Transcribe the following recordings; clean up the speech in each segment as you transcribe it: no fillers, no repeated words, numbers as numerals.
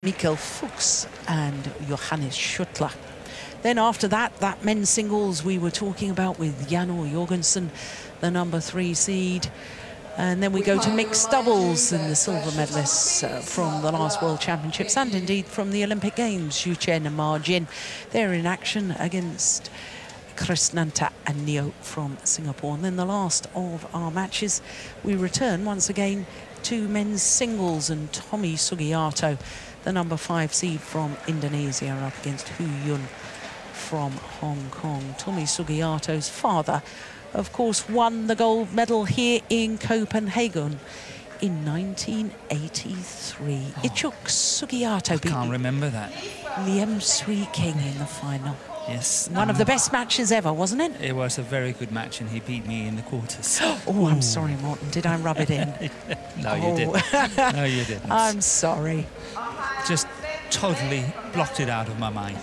Mikkel Fuchs and Johannes Schuttler. Then after that men's singles we were talking about with Janor Jorgensen, the #3 seed. And then we go to mixed doubles and the silver medalists from the last World Championships and indeed from the Olympic Games, Xu Chen and Ma Jin. They're in action against Krishnanta and Neo from Singapore. And then the last of our matches, we return once again to men's singles, and Tommy Sugiarto, the #5 seed from Indonesia, up against Hu Yun from Hong Kong. Tommy Sugiarto's father, of course, won the gold medal here in Copenhagen in 1983. Oh, Ichuk Sugiarto I can't remember that. Liem Sui King in the final. Yes. One of the best matches ever, wasn't it? It was a very good match, and he beat me in the quarters. Oh, I'm sorry, Morten. Did I rub it in? No, you didn't. No, you didn't. I'm sorry. Just totally blocked it out of my mind.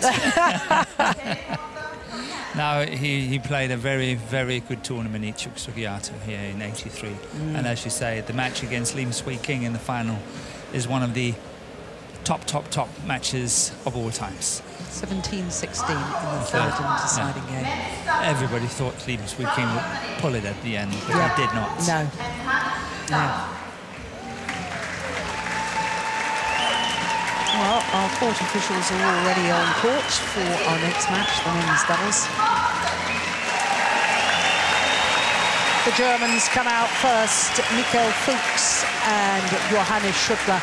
Now, he played a very, very good tournament, Ichuk Sugiarto, here in '83. And as you say, the match against Lim Swee King in the final is one of the top matches of all times. 17-16 in the third and deciding game. Everybody thought Lim Swee King would pull it at the end, but he did not. No. Well, our court officials are already on court for our next match, the men's doubles. The Germans come out first, Mikkel Fuchs and Johannes Schuttler.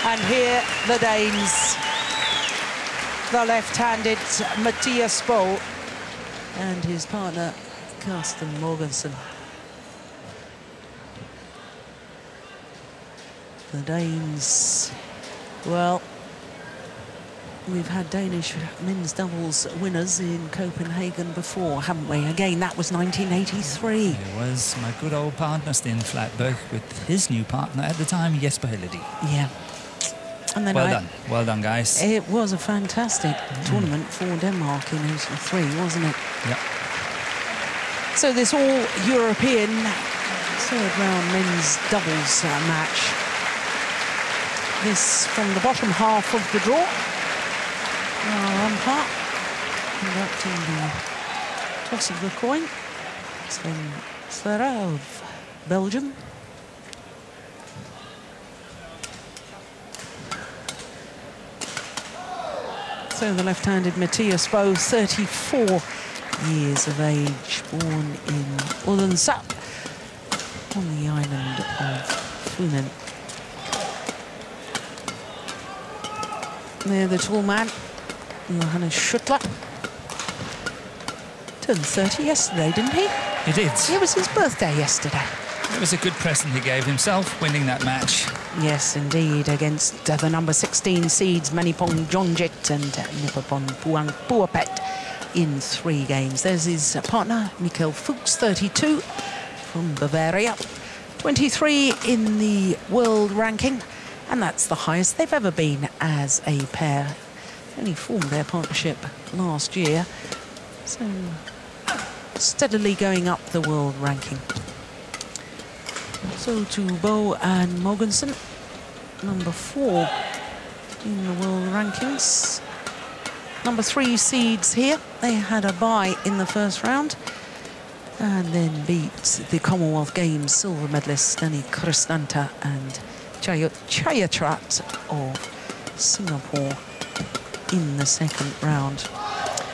And here, the Danes, the left-handed Mathias Bo and his partner, Carsten Morgensen. The Danes, well, we've had Danish men's doubles winners in Copenhagen before, haven't we? Again, that was 1983. It was my good old partner, Sten Flatberg, with his new partner at the time, Jesper Helledy. Yeah. And then well done, guys. It was a fantastic tournament for Denmark in '83, wasn't it? Yeah. So this all-European third-round men's doubles match. This from the bottom half of the draw. Our umpire conducting the toss of the coin. Sven Slera of Belgium. So the left-handed Mathias Bo, 34 years of age, born in Odense on the island of Funen. There, the tall man, Johannes Schuttler. Turned 30 yesterday, didn't he? He did. It was his birthday yesterday. It was a good present he gave himself, winning that match. Yes, indeed, against the #16 seeds Manipong Jongjit and Nipapon Puang Puapet in 3 games. There's his partner, Mikkel Fuchs, 32, from Bavaria. 23 in the world ranking, and that's the highest they've ever been as a pair. Only formed their partnership last year, so steadily going up the world ranking. So to Bo and Mogensen, #4 in the world rankings. #3 seeds here. They had a bye in the first round and then beat the Commonwealth Games silver medalists Danny Krishnanta and Chayatrat of Singapore in the second round.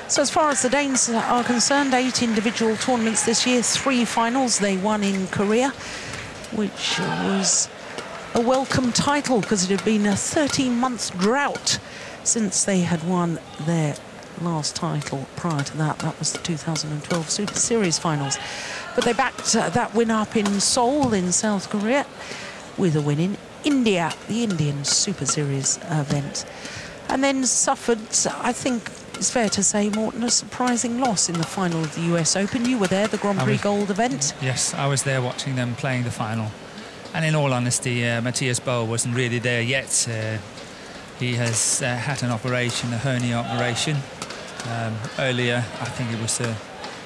So as far as the Danes are concerned, 8 individual tournaments this year, 3 finals. They won in Korea, which was a welcome title because it had been a 13-month drought since they had won their last title. Prior to that, that was the 2012 Super Series finals. But they backed that win up in Seoul in South Korea with a win in India, the Indian Super Series event. And then suffered, I think it's fair to say, Morten, a surprising loss in the final of the US Open. You were there, the Grand Prix Gold event. Yes, I was there watching them playing the final. And in all honesty, Mathias Bo wasn't really there yet. He has had an operation, a hernia operation. Earlier, I think it was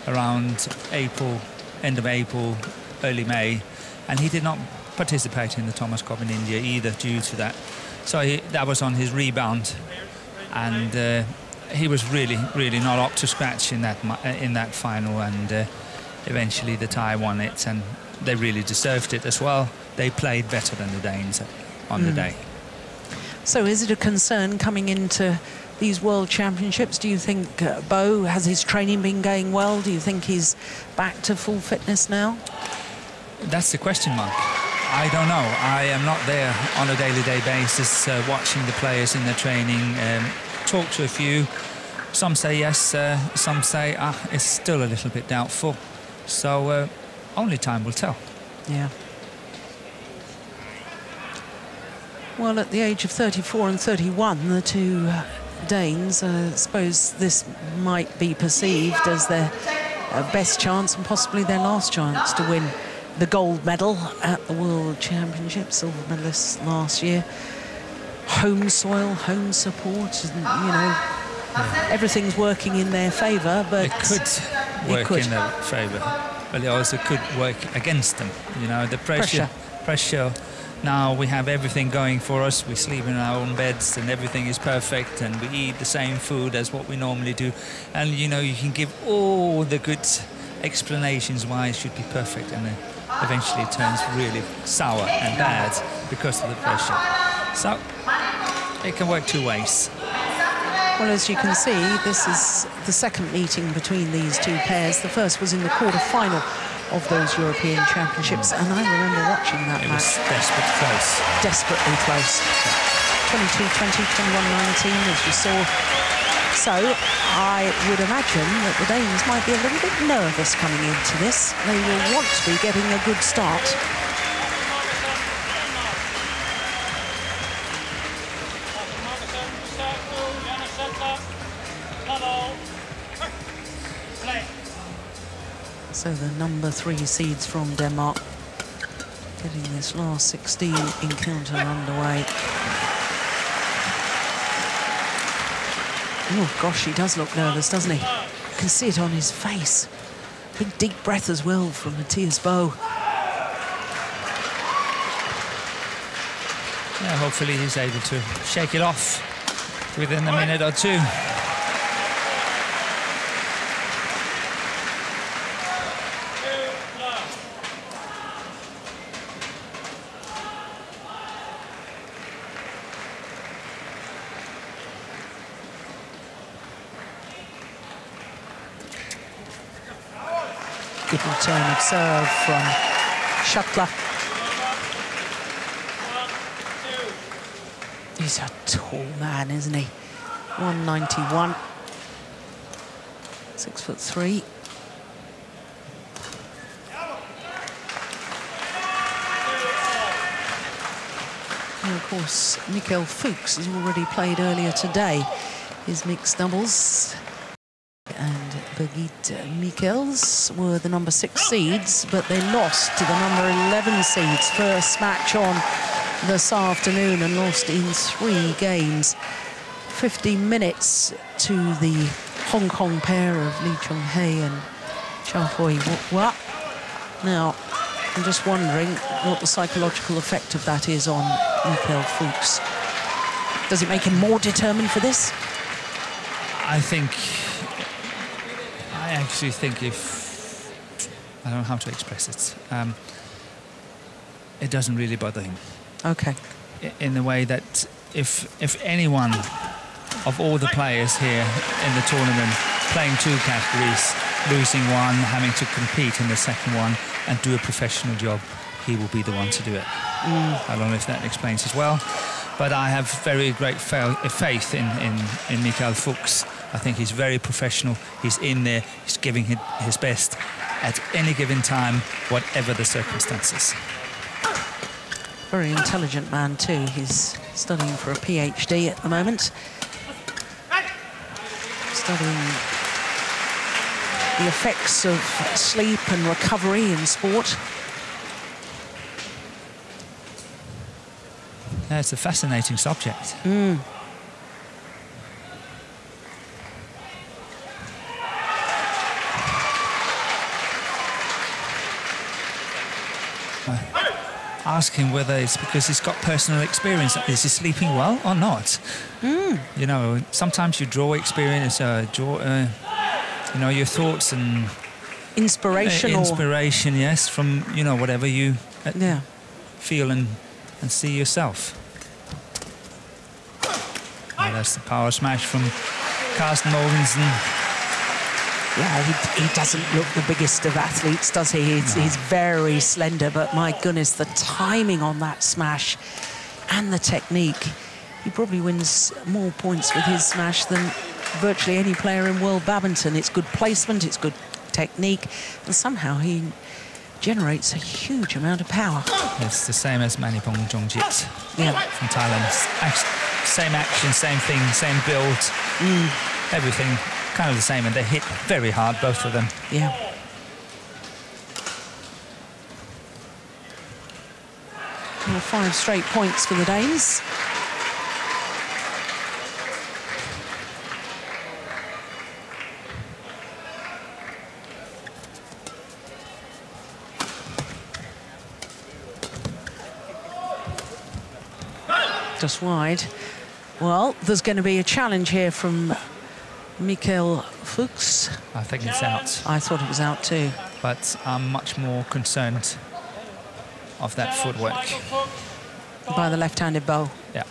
around April, end of April, early May. And he did not participate in the Thomas Cup in India either due to that. So that was on his rebound, and he was really not up to scratch in that final, and eventually the Thai won it, and they really deserved it as well. They played better than the Danes on the day. So is it a concern coming into these World Championships? Do you think Bo, has his training been going well? Do you think he's back to full fitness now? That's the question mark. I don't know. I am not there on a daily basis watching the players in their training, talk to a few. Some say yes, some say it's still a little bit doubtful. So only time will tell. Yeah. Well, at the age of 34 and 31, the two Danes, I suppose this might be perceived as their best chance and possibly their last chance to win the gold medal at the World Championships, silver medalists last year. Home soil, home support, and, you know, everything's working in their favour, but it could work in their favour, but it also could work against them. You know, the pressure. Now we have everything going for us. We sleep in our own beds and everything is perfect, and we eat the same food as what we normally do. And, you know, you can give all the good explanations why it should be perfect, and then eventually it turns really sour and bad because of the pressure. So it can work two ways. Well, as you can see, this is the second meeting between these two pairs. The first was in the quarter-final of those European Championships, and I remember watching that match. It was desperately close. Desperately close. 22-20, 21-19, as you saw. So I would imagine that the Danes might be a little bit nervous coming into this. They will want to be getting a good start. So the number 3 seeds from Denmark getting this last 16 encounter underway. Oh gosh, he does look nervous, doesn't he? You can see it on his face. Big deep breath as well from Matthias Bo. Yeah, hopefully he's able to shake it off within a minute or two. Good return of serve from Shuttler. He's a tall man, isn't he? 191. 6'3". And of course, Mikael Fuchs has already played earlier today his mixed doubles. And Birgit Michels were the number 6 seeds, but they lost to the number 11 seeds. First match on this afternoon and lost in 3 games. 50 minutes to the Hong Kong pair of Lee Chung-hae and Cha Hoi-Wa. Now, I'm just wondering what the psychological effect of that is on Mikael Fuchs. Does it make him more determined for this? I actually think I don't know how to express it. It doesn't really bother him. Okay. In the way that if anyone of all the players here in the tournament playing 2 categories, losing one, having to compete in the second one and do a professional job, he will be the one to do it. I don't know if that explains as well, but I have very great faith in Mikael Fuchs. I think he's very professional. He's in there. He's giving his best at any given time, whatever the circumstances. Very intelligent man too. He's studying for a PhD at the moment. Studying the effects of sleep and recovery in sport. Yeah, it's a fascinating subject. asking whether it's because he's got personal experience. Is he sleeping well or not? You know, sometimes you draw experience, you know, your thoughts and inspiration, yes, from, you know, whatever you feel and see yourself. That's the power smash from Carsten Mogensen. Yeah, he doesn't look the biggest of athletes, does he? He's very slender, but my goodness, the timing on that smash and the technique. He probably wins more points with his smash than virtually any player in world badminton. It's good placement, it's good technique, and somehow he generates a huge amount of power. It's the same as Manipong Jongjit from Thailand. Same action, same thing, same build, everything kind of the same, and they hit very hard, both of them. Yeah. Well, 5 straight points for the Danes. Just wide. Well, there's going to be a challenge here from Michael Fuchs. I think it's out. I thought it was out too. But I'm much more concerned of that footwork. By the left-handed bow. Yeah.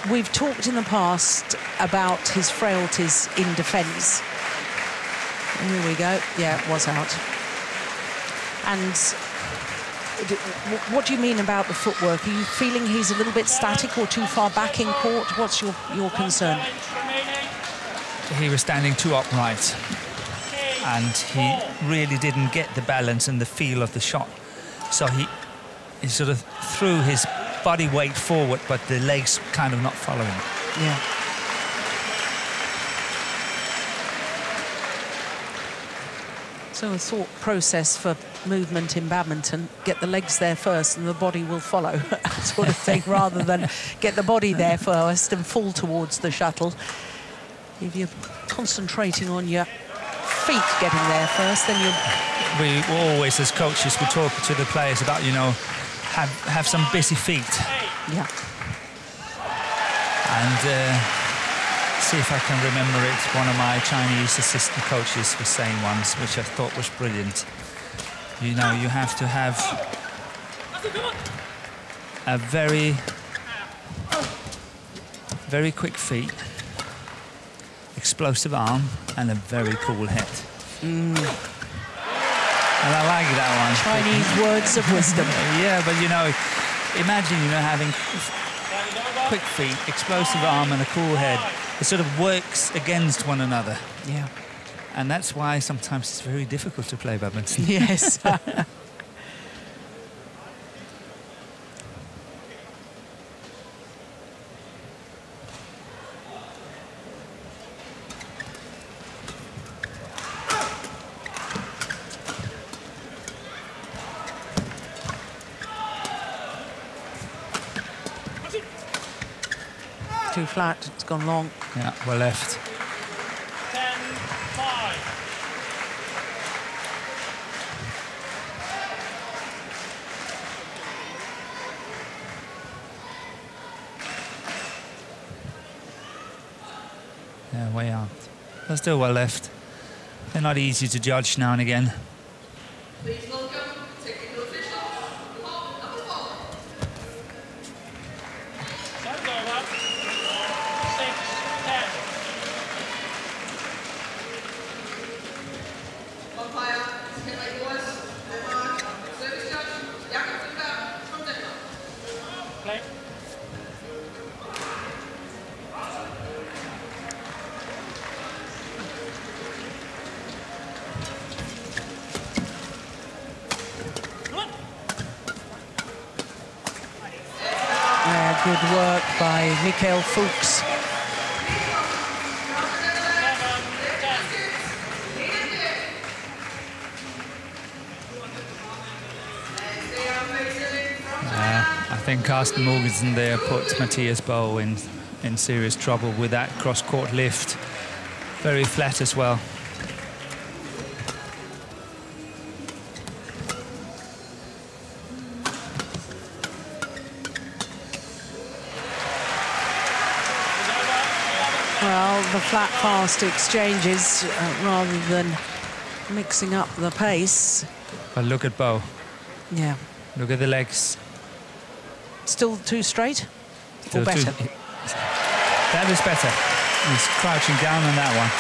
We've talked in the past about his frailties in defence. Here we go. Yeah, it was out. And what do you mean about the footwork? Are you feeling he's a little bit static or too far back in court? What's your concern? He was standing too upright, and he really didn't get the balance and the feel of the shot. So he sort of threw his body weight forward, but the legs kind of not following. Yeah. So a thought process for movement in badminton: get the legs there first and the body will follow, sort of thing, rather than get the body there first and fall towards the shuttle. If you're concentrating on your feet getting there first, then you're... We always, as coaches, we talk to the players about, you know, have some busy feet. Yeah. And see if I can remember it. One of my Chinese assistant coaches was saying once, which I thought was brilliant. You know, you have to have a very, very quick feet, explosive arm, and a very cool head. And I like that one. Chinese words of wisdom. Yeah, but you know, imagine, you know, having quick feet, explosive arm, and a cool head. It sort of works against one another. Yeah. And that's why sometimes it's very difficult to play badminton. Yes. Too flat, it's gone long. Yeah, well left. 10-5. Yeah, way out. They're still well left. They're not easy to judge now and again. Please welcome technical officials, number 4. That's over. 6-10. Umpire is Henrik Lewis, Denmark. Service judge, Jakob Lindberg from Denmark. Play. Good work by Michael Fuchs. 7-10. I think Carsten Mogensen there put Matthias Boe in serious trouble with that cross-court lift. Very flat as well. Well, the flat, fast exchanges rather than mixing up the pace. But look at Bo. Yeah. Look at the legs. Still too straight? Still or better? That is better. He's crouching down on that one,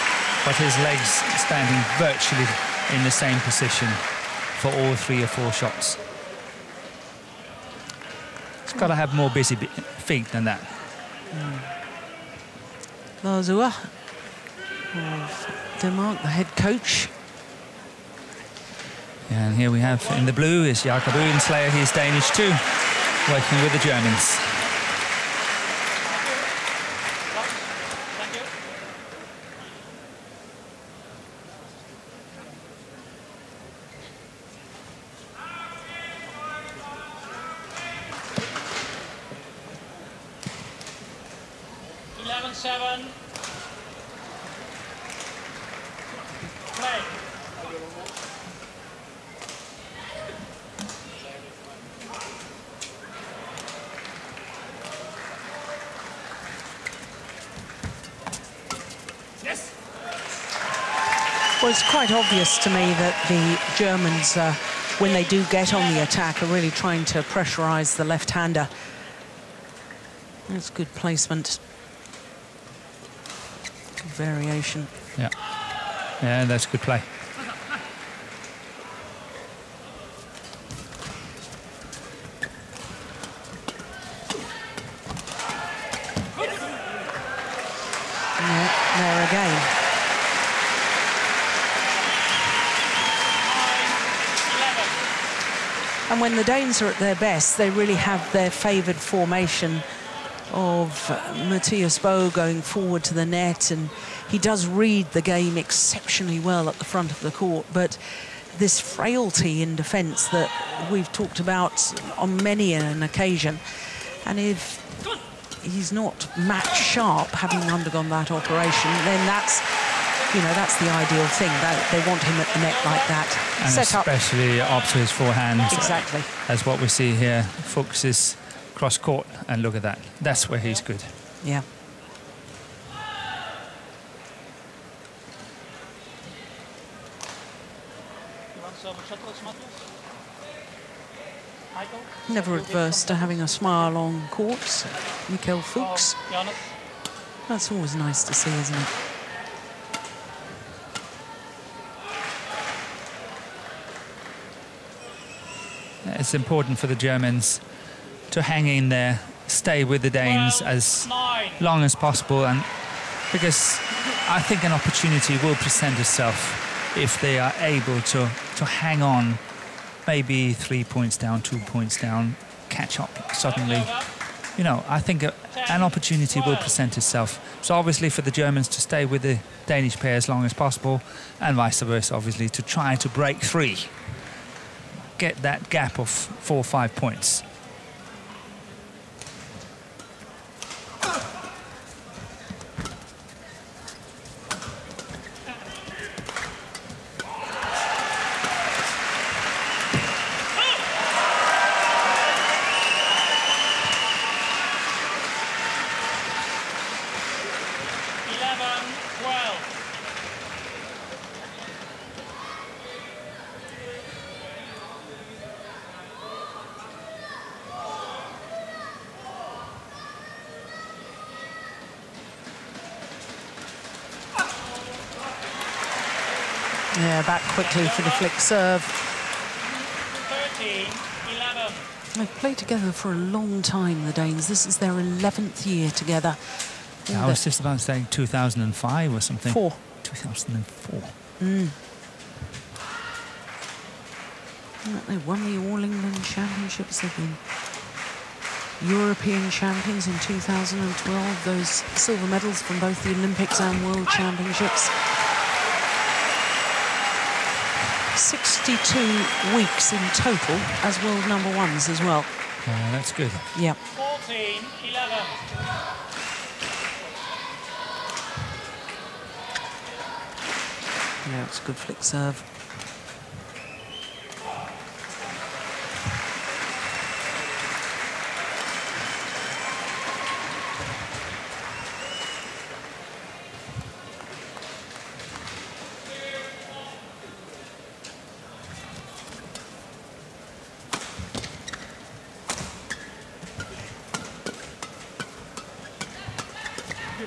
but his legs standing virtually in the same position for all 3 or 4 shots. He's got to have more busy feet than that. Lazua of Denmark, the head coach. And here we have in the blue is Jakob Udenslager. He's Danish too, working with the Germans. Thank you. Seven. Play. Yes. Well, it's quite obvious to me that the Germans, when they do get on the attack, are really trying to pressurize the left-hander. That's good placement. Good variation. Yeah. Yeah, that's good play. Yeah, there again. And when the Danes are at their best, they really have their favoured formation of Matthias Bo going forward to the net, and he does read the game exceptionally well at the front of the court, but this frailty in defence that we've talked about on many an occasion, and if he's not match sharp having undergone that operation, then that's, you know, that's the ideal thing. They want him at the net like that. And set especially up to his forehand. Exactly. As what we see here. Fuchs is cross court, and look at that. That's where he's good. Yeah. Never adverse to having a smile on court, Mikael Fuchs. That's always nice to see, isn't it? It's important for the Germans to hang in there, stay with the Danes as long as possible, and because I think an opportunity will present itself if they are able to hang on, maybe 3 points down, 2 points down, catch up suddenly. You know, I think an opportunity will present itself. So obviously for the Germans to stay with the Danish pair as long as possible, and vice versa, obviously, to try to break free. Get that gap of 4 or 5 points. Yeah, back quickly for the flick serve. 13-11. They've played together for a long time, the Danes. This is their 11th year together. Yeah, I was just about saying 2005 or something. 2004. They won the All England Championships. They've been European champions in 2012. Those silver medals from both the Olympics and World Championships. 62 weeks in total as world number ones as well. That's good. Yeah. 14-11. Yeah, it's a good flick serve. Well,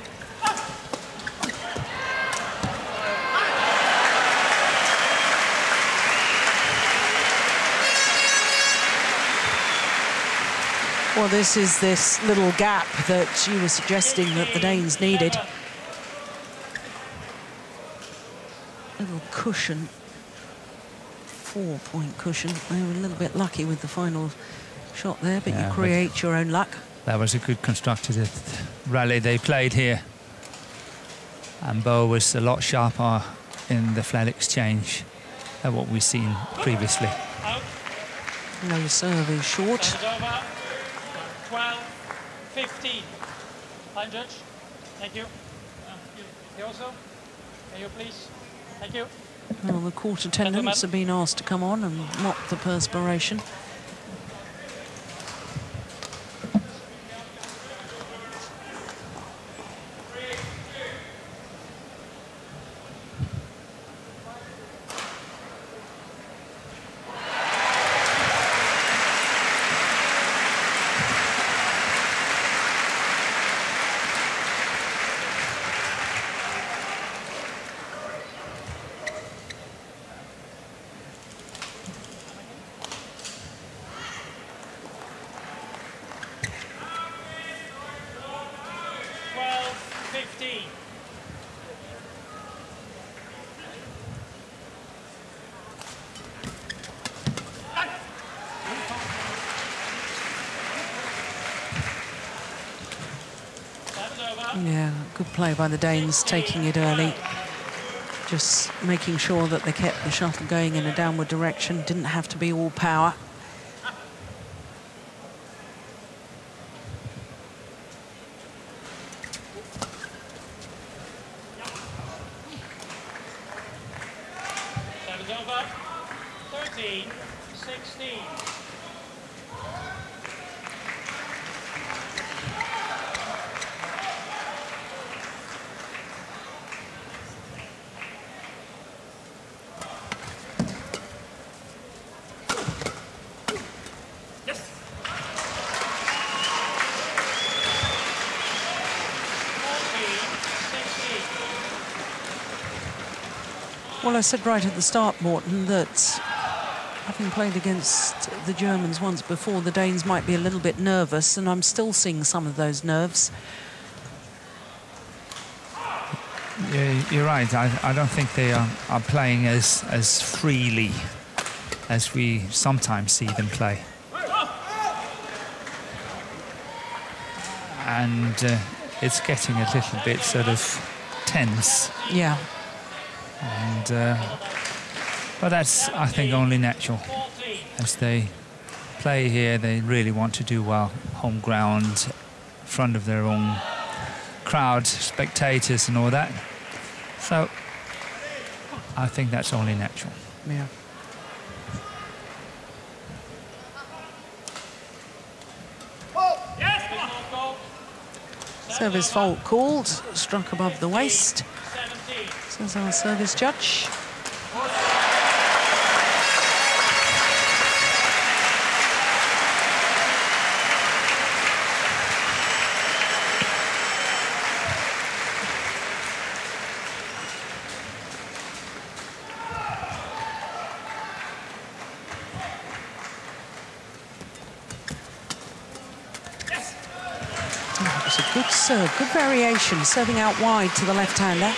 this is this little gap that you were suggesting that the Danes needed. Little cushion, 4-point cushion. They were a little bit lucky with the final shot there, but yeah, you create your own luck. That was a good constructed rally they played here. And Bo was a lot sharper in the flat exchange than what we've seen previously. No serve is short. 12-15. Line judge. Thank you. You also? Can you please? Thank you. Well, the court attendants have been asked to come on and mop the perspiration. Yeah, good play by the Danes, taking it early. Just making sure that they kept the shuttle going in a downward direction. Didn't have to be all power. Service over. 13-16. Well, I said right at the start, Morten, that having played against the Germans once before, the Danes might be a little bit nervous, and I'm still seeing some of those nerves. Yeah, you're right. I don't think they are playing as freely as we sometimes see them play. And it's getting a little bit sort of tense. Yeah. And but that's, I think, only natural. As they play here, they really want to do well. Home ground, in front of their own crowd, spectators and all that. So I think that's only natural. Yeah. Service fault called, struck above the waist, says our service judge. Good serve, good variation, serving out wide to the left-hander.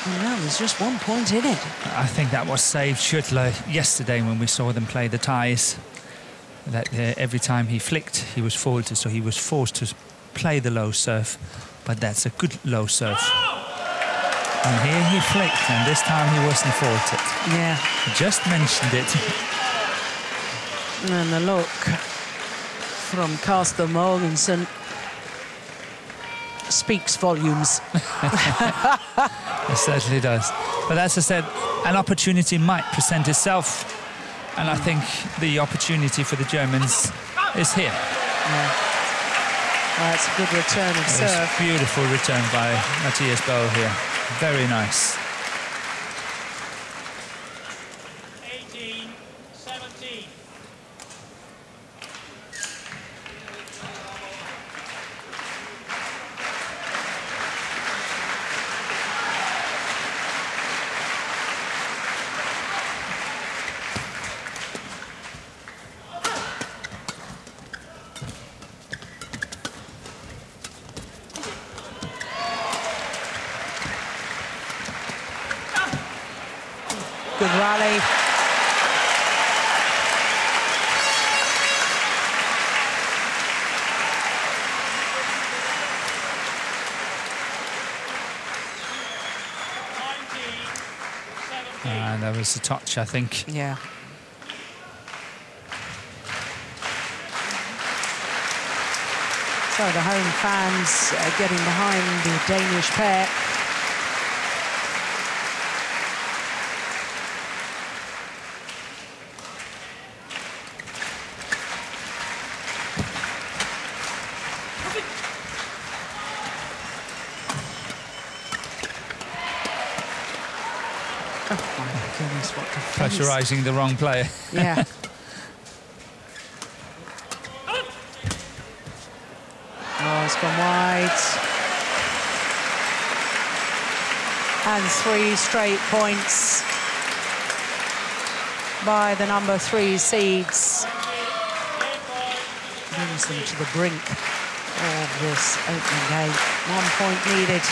And now there's just 1 point in it. I think that was saved Schüttler yesterday when we saw them play the ties. That every time he flicked, he was faulted, so he was forced to play the low serve. But that's a good low serve. And here he flicked, and this time he wasn't faulted. Yeah. I just mentioned it. And the look from Carsten Mogensen speaks volumes. It certainly does. But as I said, an opportunity might present itself, and I think the opportunity for the Germans is here. Yeah. Well, that's a good return of serve. Beautiful return by Matthias Bo here. Very nice. 18-17. Good rally. And that was a touch, I think. Yeah. So the home fans getting behind the Danish pair. Oh my goodness, what defense. Pressurising the wrong player. Yeah. Oh, it's gone wide. And 3 straight points by the number 3 seeds. Brings them to the brink of this opening game. 1 point needed.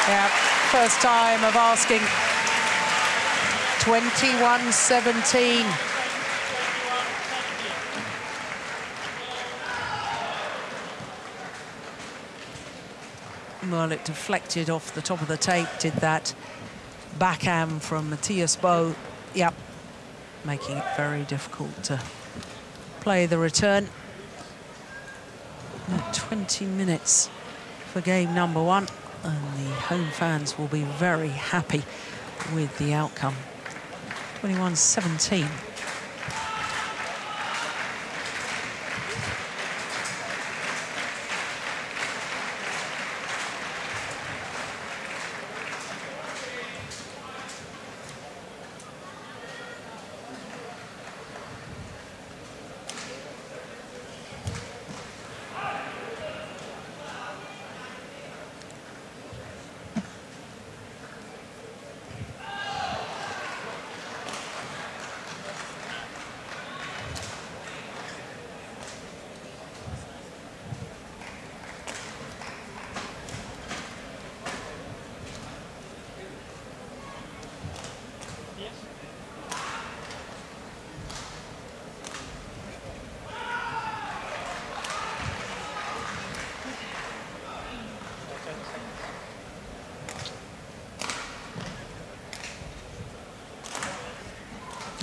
Yeah, first time of asking. 21-17. Well, it deflected off the top of the tape, did that backhand from Matthias Bo. Yep, making it very difficult to play the return. 20 minutes for game number 1. And the home fans will be very happy with the outcome. 21-17.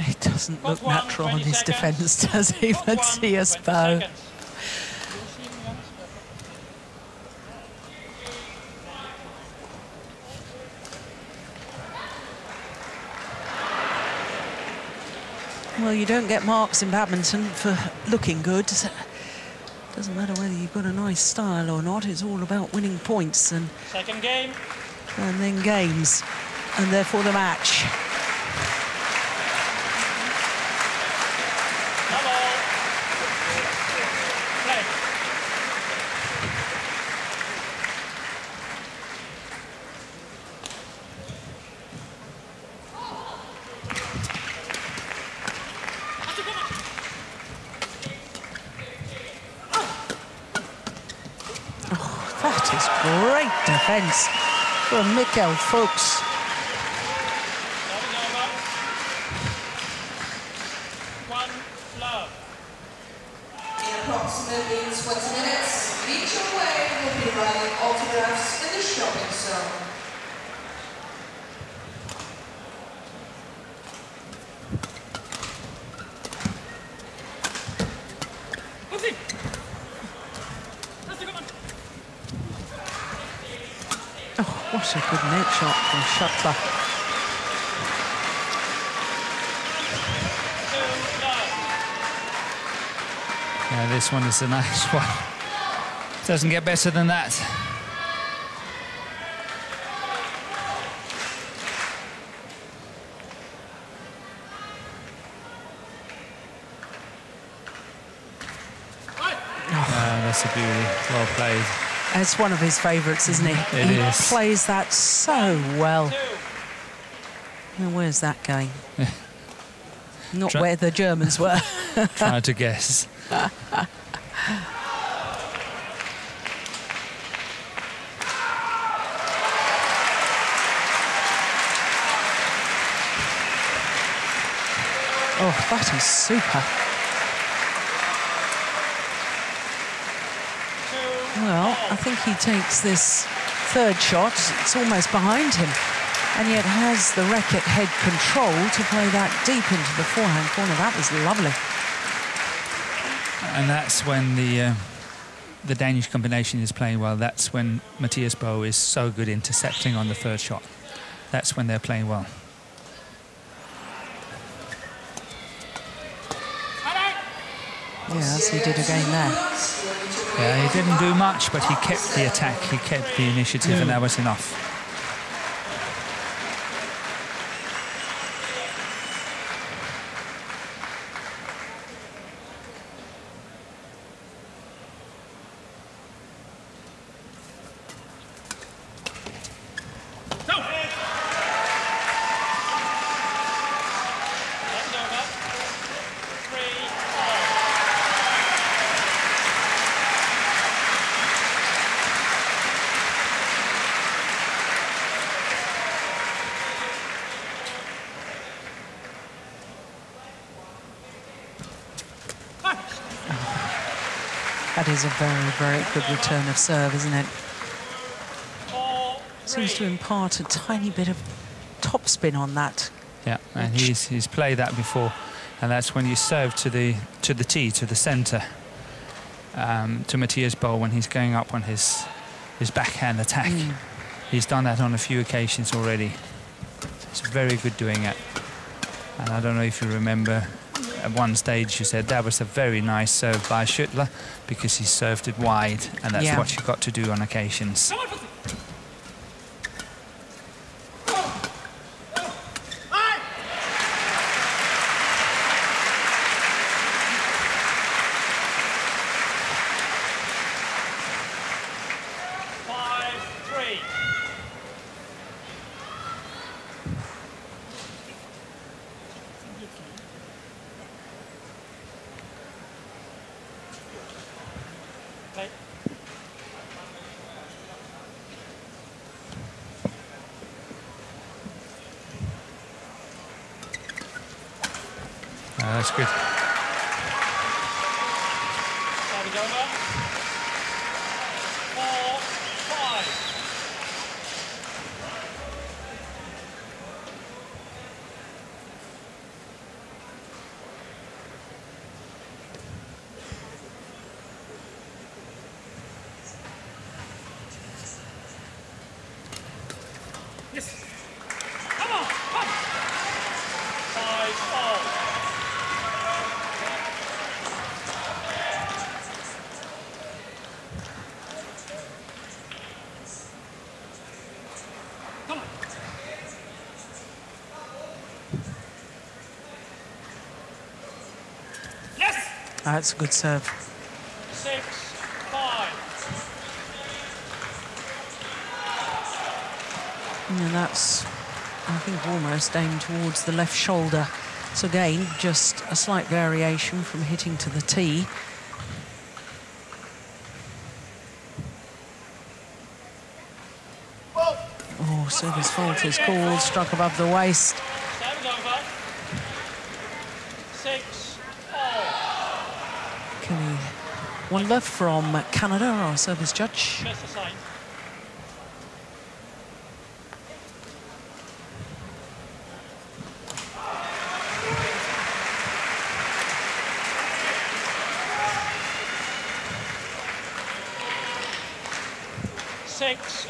It doesn't look natural in his defence, does he, Matthias Bo? Well, you don't get marks in badminton for looking good. Doesn't matter whether you've got a nice style or not. It's all about winning points and second game, and then games, and therefore the match. Great defence from Mikkel Fuchs. In approximately 20 minutes, each away will be writing autographs in the shopping zone. What a good net shot from Shuttler. Yeah, this one is a nice one. Doesn't get better than that. That's a beauty. Well played. It's one of his favourites, isn't he? It he is. Plays that so well. Now, where's that going? Not where the Germans were. Try to guess. Oh, that is super. Well, I think he takes this third shot. It's almost behind him, and yet has the racket head control to play that deep into the forehand corner. That was lovely. And that's when the Danish combination is playing well. That's when Mathias Bo is so good intercepting on the third shot. That's when they're playing well. Yeah, as he did again there. Yeah, he didn't do much, but he kept the attack, he kept the initiative, and that was enough. That is a very, very good return of serve, isn't it? Seems to impart a tiny bit of topspin on that. Yeah, and he's played that before, and that's when you serve to the tee, to the centre, to Mathias Bo when he's going up on his backhand attack. He's done that on a few occasions already. It's very good doing it. And I don't know if you remember, at one stage you said that was a very nice serve by Schüttler because he served it wide, and that's what you've got to do on occasions. That's good. Service over. 4-5. Yes. Come on. Come. 5-all. That's a good serve. 6-5. And that's, I think, almost aimed towards the left shoulder. So again, just a slight variation from hitting to the tee. Oh, service fault is called, struck above the waist. Service over. 6-all. Kenny Wonder from Canada, our service judge. Just the same.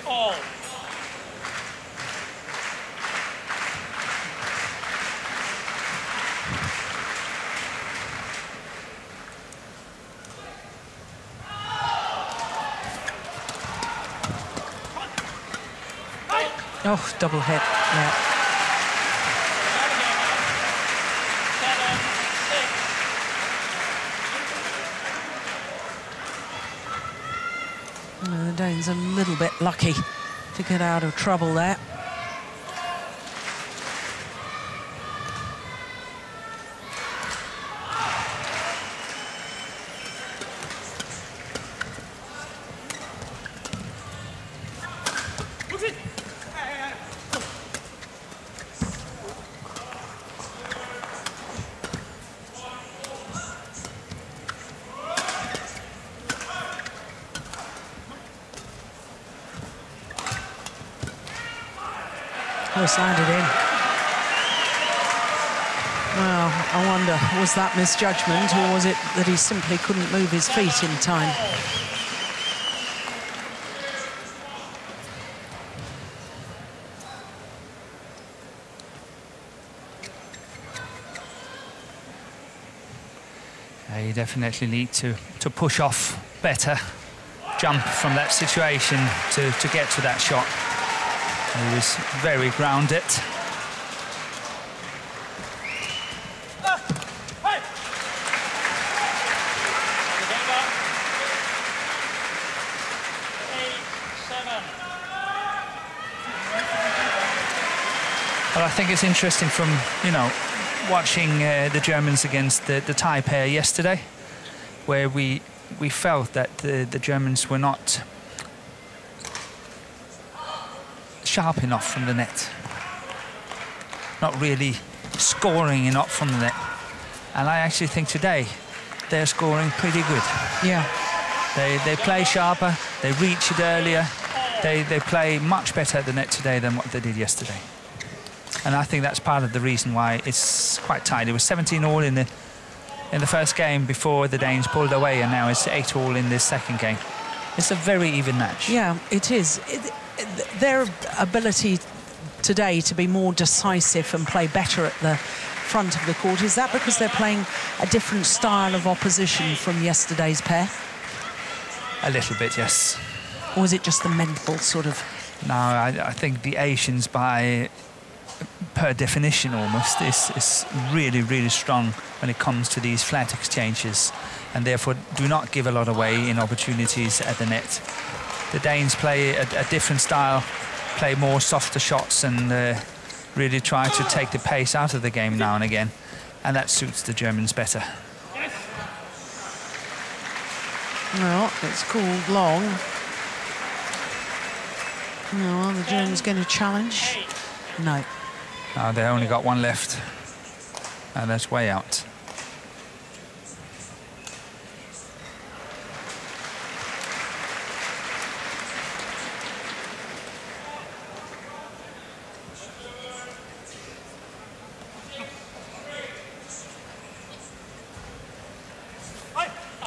All. Oh, double hit, yeah. 7-6. The Danes a little bit lucky to get out of trouble there. Post landed in. Well, I wonder, was that misjudgment, or was it that he simply couldn't move his feet in time? You definitely need to push off better, jump from that situation to get to that shot. He was very grounded. Well, I think it's interesting from, you know, watching the Germans against the Thai pair yesterday, where we felt that the Germans were not sharp enough from the net, not really scoring enough from the net. And I actually think today they're scoring pretty good. Yeah. They play sharper, they reach it earlier, they play much better at the net today than what they did yesterday. And I think that's part of the reason why it's quite tight. It was 17-all in the first game before the Danes pulled away, and now it's 8-all in this second game. It's a very even match. Yeah, it is. Their ability today to be more decisive and play better at the front of the court, is that because they're playing a different style of opposition from yesterday's pair? A little bit, yes. Or is it just the mental sort of... No, I think the Asians, per definition almost, is really, really strong when it comes to these flat exchanges, and therefore do not give a lot away in opportunities at the net. The Danes play a different style, play more softer shots, and really try to take the pace out of the game now and again, and that suits the Germans better. Well, it's called long. No, are the Germans going to challenge? No. No, they only got one left, and that's way out.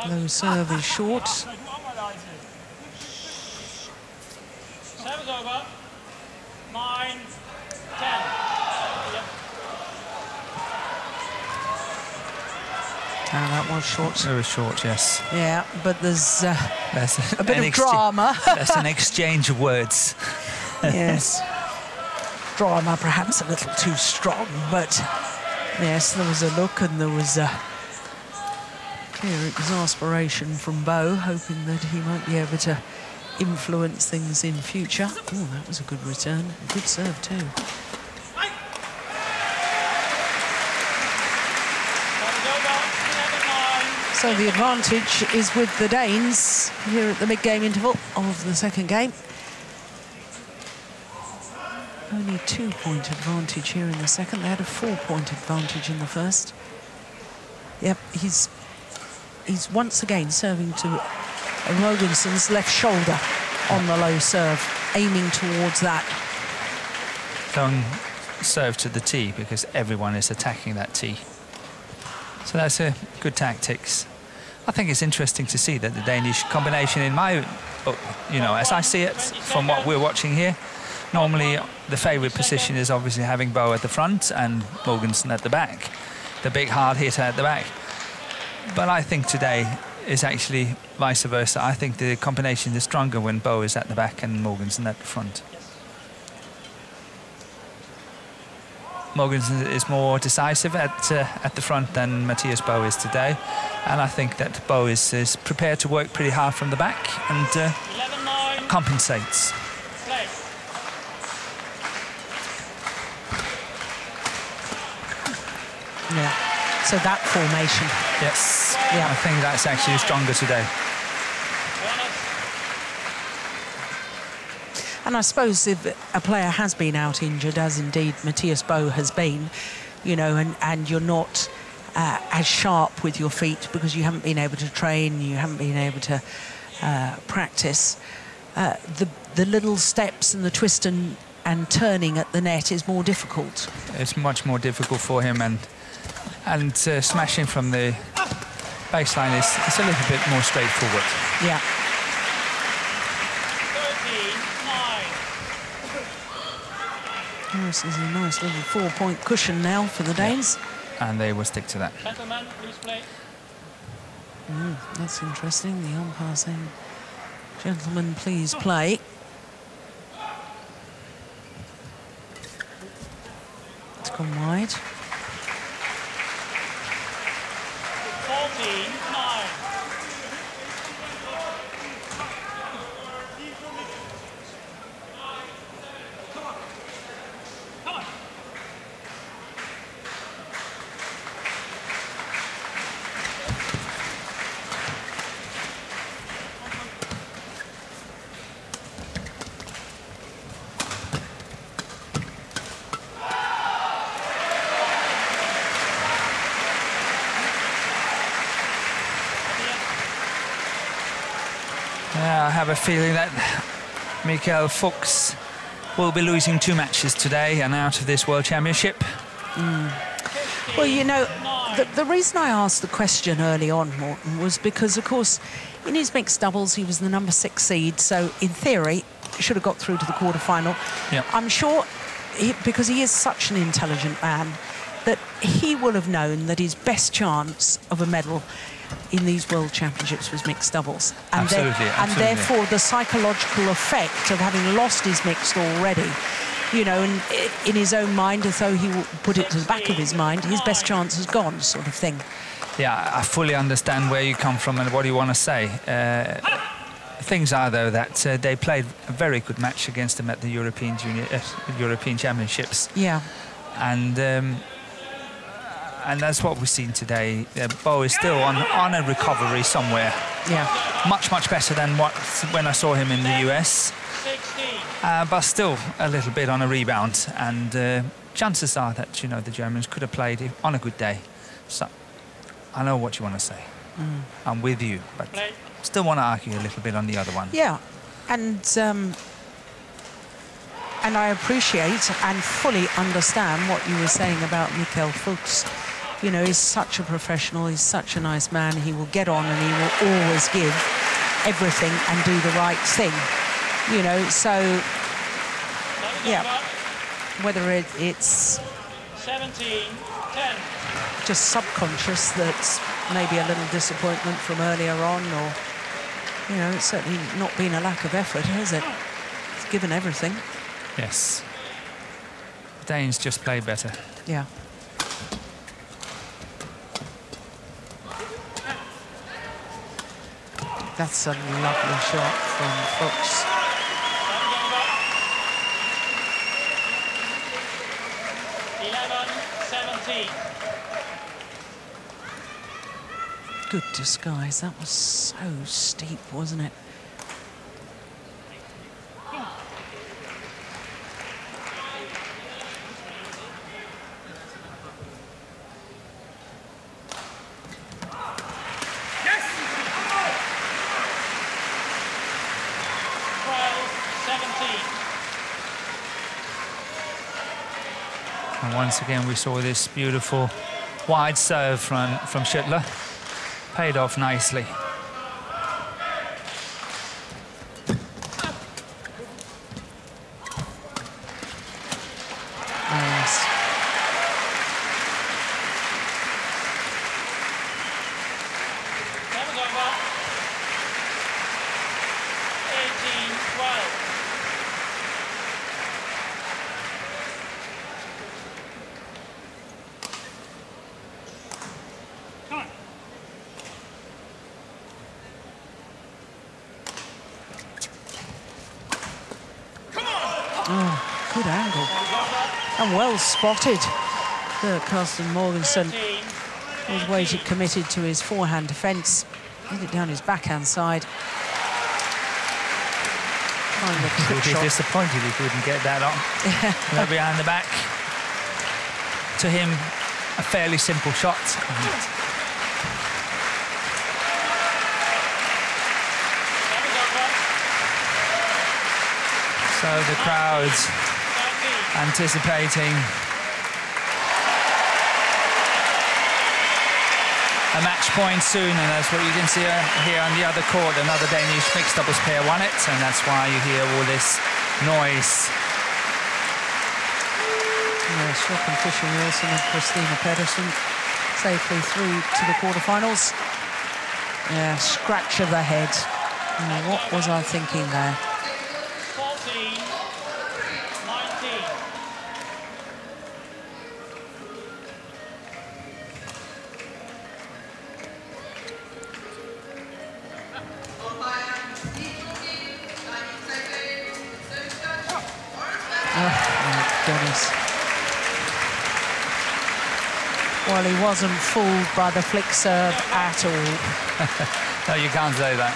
Low serve is short. Serve is over. 9, 10. That was short. It was short, yes. Yeah, but there's a bit of exchange, drama. That's an exchange of words. Yes. Drama, perhaps a little too strong, but yes, there was a look and there was a clear exasperation from Bo, hoping that he might be able to influence things in future. Oh, that was a good return. Good serve too. So the advantage is with the Danes here at the mid-game interval of the second game. Only 2-point advantage here in the second. They had a 4-point advantage in the first. Yep, he's once again serving to Mogensen's left shoulder on the low serve, aiming towards that. Don't serve to the tee because everyone is attacking that tee. So that's a good tactics. I think it's interesting to see that the Danish combination, in my, you know, as I see it from what we're watching here, normally the favourite position is obviously having Bo at the front and Mogensen at the back, the big hard hitter at the back. But I think today is actually vice versa. I think the combination is stronger when Bo is at the back and Mogensen at the front. Mogensen is more decisive at the front than Matthias Bo is today, and I think that Bo is prepared to work pretty hard from the back and compensates. Yeah, so that formation. Yes, yeah. I think that's actually stronger today. And I suppose if a player has been out injured, as indeed Matthias Bo has been, you know, and you're not as sharp with your feet because you haven't been able to train, you haven't been able to practice, the little steps and the twist and and turning at the net is more difficult. It's much more difficult for him, and smashing from the baseline is it's a little bit more straightforward. Yeah. 13-9. Oh, this is a nice little 4-point cushion now for the Danes. Yeah. And they will stick to that. Gentlemen, please play. That's interesting. The umpire saying, "Gentlemen, please play." It's gone wide. 14-9. Yeah, I have a feeling that Michael Fuchs will be losing 2 matches today and out of this World Championship. Well, you know, the reason I asked the question early on, Morten, was because, of course, in his mixed doubles, he was the number 6 seed, so in theory, should have got through to the quarterfinal. Yep. I'm sure, because he is such an intelligent man, that he will have known that his best chance of a medal in these World Championships was mixed doubles. And Absolutely. And therefore, the psychological effect of having lost his mixed already, you know, and in his own mind, as though he will put it to the back of his mind, his best chance has gone, sort of thing. Yeah, I fully understand where you come from and what you want to say. Things are, though, that they played a very good match against them at the European Championships. Yeah. And that's what we've seen today. Bo is still on a recovery somewhere. Yeah. Much better than when I saw him in the US. 16. But still a little bit on a rebound. And chances are that, you know, the Germans could have played on a good day. So I know what you want to say. I'm with you, but still want to argue a little bit on the other one. Yeah. And I appreciate and fully understand what you were saying about Michael Fuchs. You know, he's such a professional, he's such a nice man. He will get on and he will always give everything and do the right thing. You know, so, yeah, whether it's 17-10. just subconscious that's maybe a little disappointment from earlier on, or, you know, it's certainly not been a lack of effort, has it? It's given everything. Yes. The Danes just play better. Yeah. That's a lovely shot from Fuchs. 11-17. Good disguise. That was so steep, wasn't it? And once again, we saw this beautiful wide serve from Schüttler. Paid off nicely. Nice. That was over. 18-12. Oh, good angle. And well spotted. Carsten Morgensen was weighted, committed to his forehand defence. Hit it down his backhand side. He would be disappointed he couldn't get that on. That behind the back. To him, a fairly simple shot. So the crowds anticipating a match point soon, and that's what you can see here on the other court. Another Danish mixed doubles pair won it, and that's why you hear all this noise. Yes, Jochen Fischer-Nielsen and Christina Pedersen safely through to the quarterfinals. Yeah, scratch of the head. What was I thinking there? 14, 19. Oh, my goodness. Well, he wasn't fooled by the flick serve at all. No, you can't say that.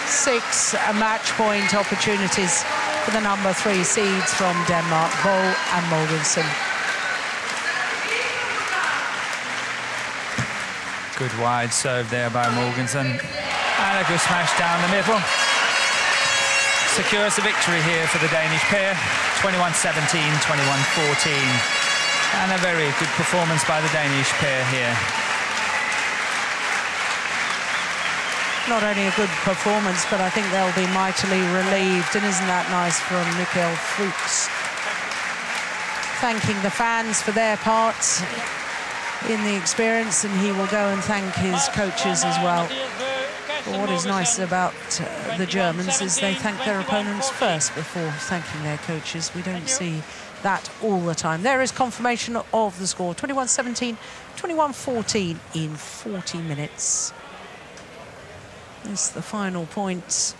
6 match point opportunities for the number 3 seeds from Denmark, Bo and Mogensen. Good wide serve there by Mogensen. And a good smash down the middle. Secures the victory here for the Danish pair. 21-17, 21-14. And a very good performance by the Danish pair here. Not only a good performance, but I think they'll be mightily relieved. And isn't that nice from Mikkel Fuchs? Thanking the fans for their part in the experience, and he will go and thank his coaches as well. But what is nice about the Germans is they thank their opponents first before thanking their coaches. We don't see that all the time. There is confirmation of the score. 21-17, 21-14 in 40 minutes. This is the final point.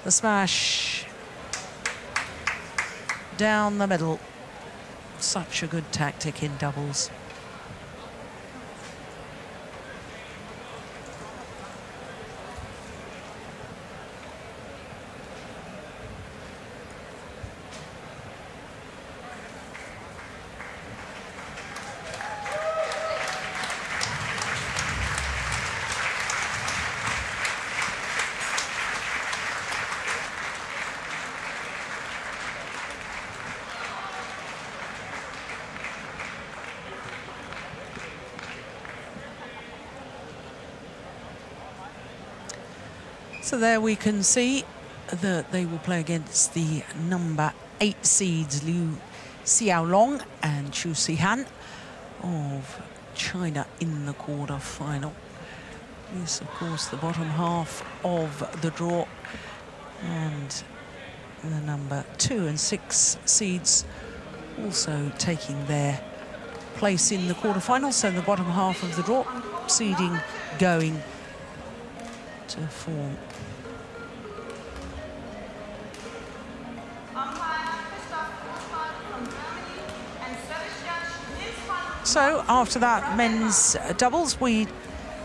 The smash down the middle. Such a good tactic in doubles. So there we can see that they will play against the number 8 seeds Liu Xiaolong and Chu Sihan of China in the quarter-final. This, of course, the bottom half of the draw, and the number 2 and 6 seeds also taking their place in the quarter-final. So the bottom half of the draw, seeding going to form. So after that men's doubles, we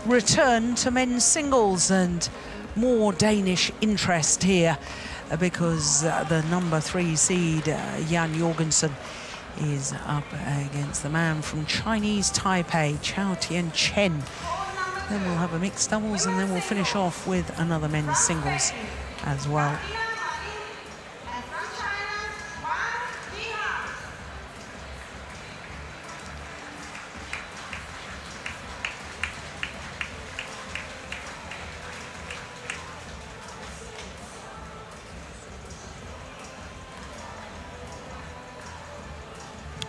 return to men's singles, and more Danish interest here because the number 3 seed Jan Jorgensen is up against the man from Chinese Taipei, Chao Tian Chen. Then we'll have a mixed doubles, and then we'll finish off with another men's singles as well.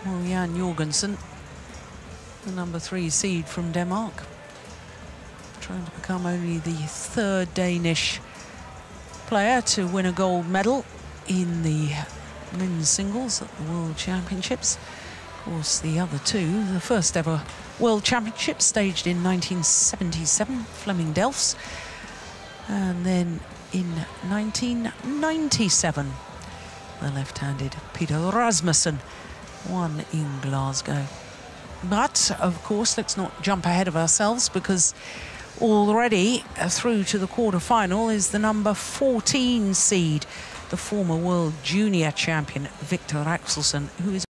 Well, Jan Jorgensen, the number 3 seed from Denmark, trying to become only the 3rd Danish player to win a gold medal in the men's singles at the World Championships. Of course, the other 2, the first ever World Championships staged in 1977, Flemming Delfs, and then in 1997, the left-handed Peter Rasmussen won in Glasgow. But, of course, let's not jump ahead of ourselves, because already through to the quarter-final is the number 14 seed, the former world junior champion, Victor Axelsen, who is